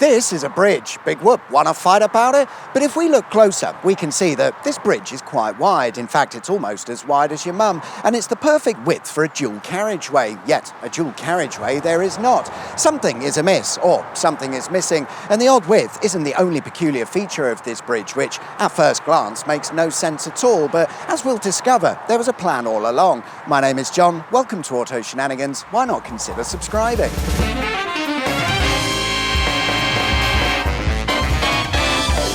This is a bridge. Big whoop, wanna fight about it? But if we look closer, we can see that this bridge is quite wide. In fact, it's almost as wide as your mum, and it's the perfect width for a dual carriageway. Yet, a dual carriageway there is not. Something is amiss, or something is missing, and the odd width isn't the only peculiar feature of this bridge, which at first glance makes no sense at all, but as we'll discover, there was a plan all along. My name is John, welcome to Auto Shenanigans. Why not consider subscribing?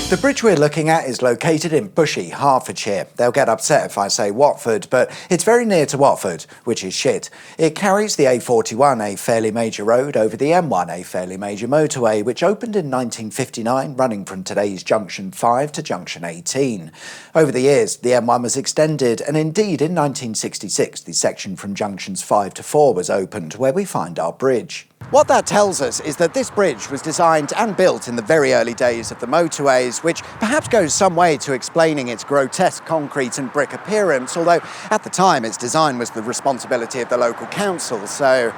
The bridge we're looking at is located in Bushey, Hertfordshire. They'll get upset if I say Watford, but it's very near to Watford, which is shit. It carries the A41, a fairly major road, over the M1, a fairly major motorway, which opened in 1959, running from today's Junction 5 to Junction 18. Over the years, the M1 was extended, and indeed in 1966, the section from Junctions 5 to 4 was opened, where we find our bridge. What that tells us is that this bridge was designed and built in the very early days of the motorways, which perhaps goes some way to explaining its grotesque concrete and brick appearance, although at the time its design was the responsibility of the local council, so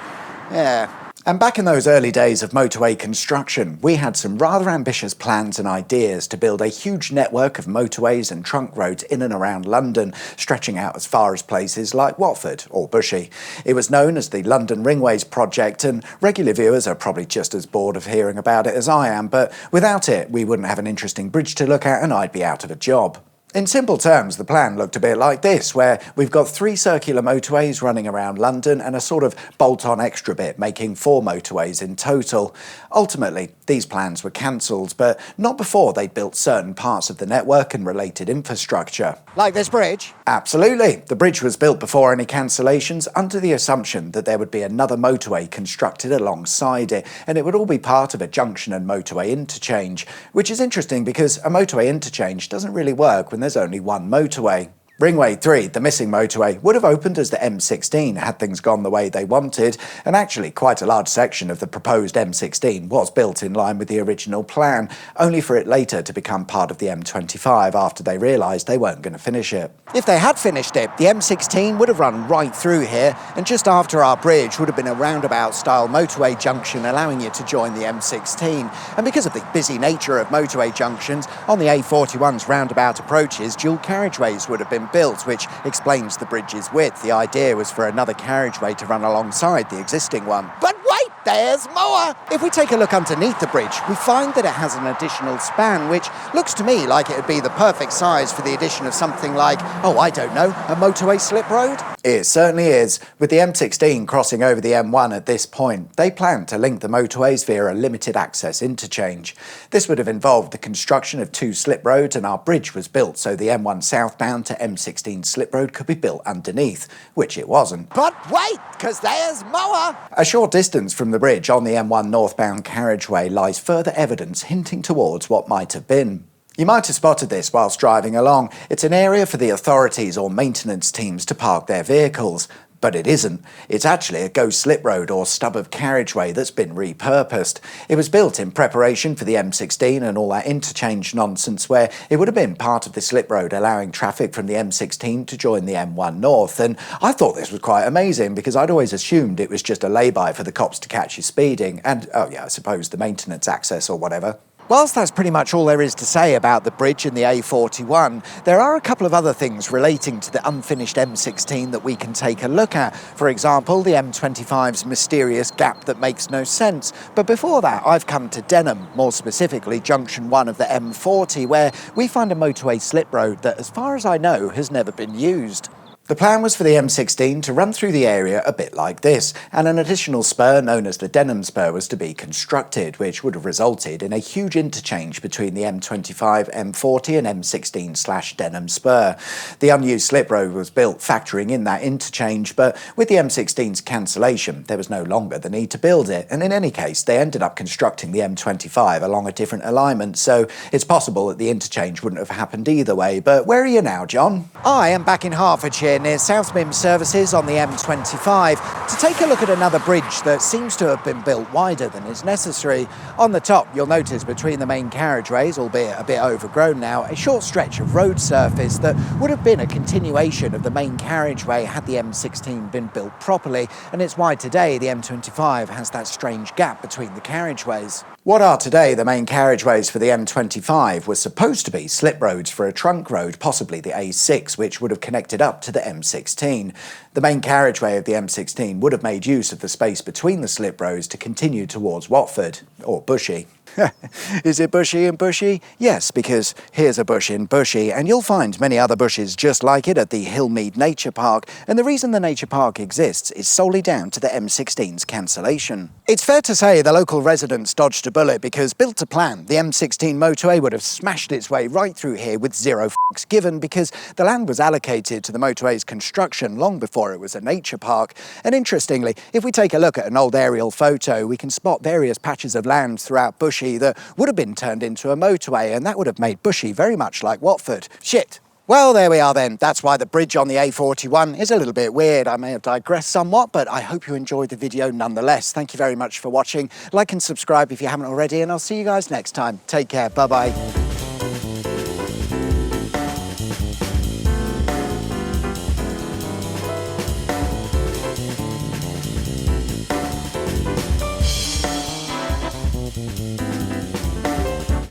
yeah. And back in those early days of motorway construction, we had some rather ambitious plans and ideas to build a huge network of motorways and trunk roads in and around London, stretching out as far as places like Watford or Bushey. It was known as the London Ringways project, and regular viewers are probably just as bored of hearing about it as I am, but without it, we wouldn't have an interesting bridge to look at and I'd be out of a job. In simple terms, the plan looked a bit like this, where we've got 3 circular motorways running around London and a sort of bolt-on extra bit, making 4 motorways in total. Ultimately, these plans were cancelled, but not before they'd built certain parts of the network and related infrastructure. Like this bridge? Absolutely. The bridge was built before any cancellations, under the assumption that there would be another motorway constructed alongside it, and it would all be part of a junction and motorway interchange, which is interesting because a motorway interchange doesn't really work when there's only one motorway. Ringway 3, the missing motorway, would have opened as the M16 had things gone the way they wanted, and actually quite a large section of the proposed M16 was built in line with the original plan, only for it later to become part of the M25 after they realised they weren't going to finish it. If they had finished it, the M16 would have run right through here, and just after our bridge would have been a roundabout-style motorway junction allowing you to join the M16. And because of the busy nature of motorway junctions, on the A41's roundabout approaches, dual carriageways would have been built, which explains the bridge's width. The idea was for another carriageway to run alongside the existing one. But wait, there's more! If we take a look underneath the bridge, we find that it has an additional span, which looks to me like it would be the perfect size for the addition of something like, oh, I don't know, a motorway slip road? It certainly is. With the M16 crossing over the M1 at this point, they plan to link the motorways via a limited access interchange. This would have involved the construction of 2 slip roads, and our bridge was built so the M1 southbound to M16 slip road could be built underneath, which it wasn't. But wait, because there's more! A short distance from the bridge on the M1 northbound carriageway lies further evidence hinting towards what might have been. You might have spotted this whilst driving along. It's an area for the authorities or maintenance teams to park their vehicles. But it isn't. It's actually a ghost slip road or stub of carriageway that's been repurposed. It was built in preparation for the M16 and all that interchange nonsense, where it would have been part of the slip road allowing traffic from the M16 to join the M1 North. And I thought this was quite amazing because I'd always assumed it was just a lay-by for the cops to catch you speeding and, oh yeah, I suppose the maintenance access or whatever. Whilst that's pretty much all there is to say about the bridge and the A41, there are a couple of other things relating to the unfinished M16 that we can take a look at. For example, the M25's mysterious gap that makes no sense. But before that, I've come to Denham, more specifically Junction 1 of the M40, where we find a motorway slip road that, as far as I know, has never been used. The plan was for the M16 to run through the area a bit like this, and an additional spur known as the Denham spur was to be constructed, which would have resulted in a huge interchange between the M25, M40 and M16/Denham spur. The unused slip road was built factoring in that interchange, but with the M16's cancellation, there was no longer the need to build it, and in any case, they ended up constructing the M25 along a different alignment, so it's possible that the interchange wouldn't have happened either way. But where are you now, John? I am back in Hertfordshire near South Mim Services on the M25 to take a look at another bridge that seems to have been built wider than is necessary. On the top, you'll notice between the main carriageways, albeit a bit overgrown now, a short stretch of road surface that would have been a continuation of the main carriageway had the M16 been built properly, and it's why today the M25 has that strange gap between the carriageways. What are today the main carriageways for the M25 were supposed to be slip roads for a trunk road, possibly the A6, which would have connected up to the M16. The main carriageway of the M16 would have made use of the space between the slip roads to continue towards Watford, or Bushey. Is it bushy and bushy? Yes, because here's a bush in Bushey, and you'll find many other bushes just like it at the Hillmead Nature Park, and the reason the Nature Park exists is solely down to the M16's cancellation. It's fair to say the local residents dodged a bullet because, built to plan, the M16 motorway would have smashed its way right through here with zero f***s given, because the land was allocated to the motorway's construction long before it was a nature park. And interestingly, if we take a look at an old aerial photo, we can spot various patches of land throughout Bushey that would have been turned into a motorway, and that would have made Bushey very much like Watford. Shit. Well, there we are then. That's why the bridge on the A41 is a little bit weird. I may have digressed somewhat, but I hope you enjoyed the video nonetheless. Thank you very much for watching. Like and subscribe if you haven't already, and I'll see you guys next time. Take care. Bye-bye.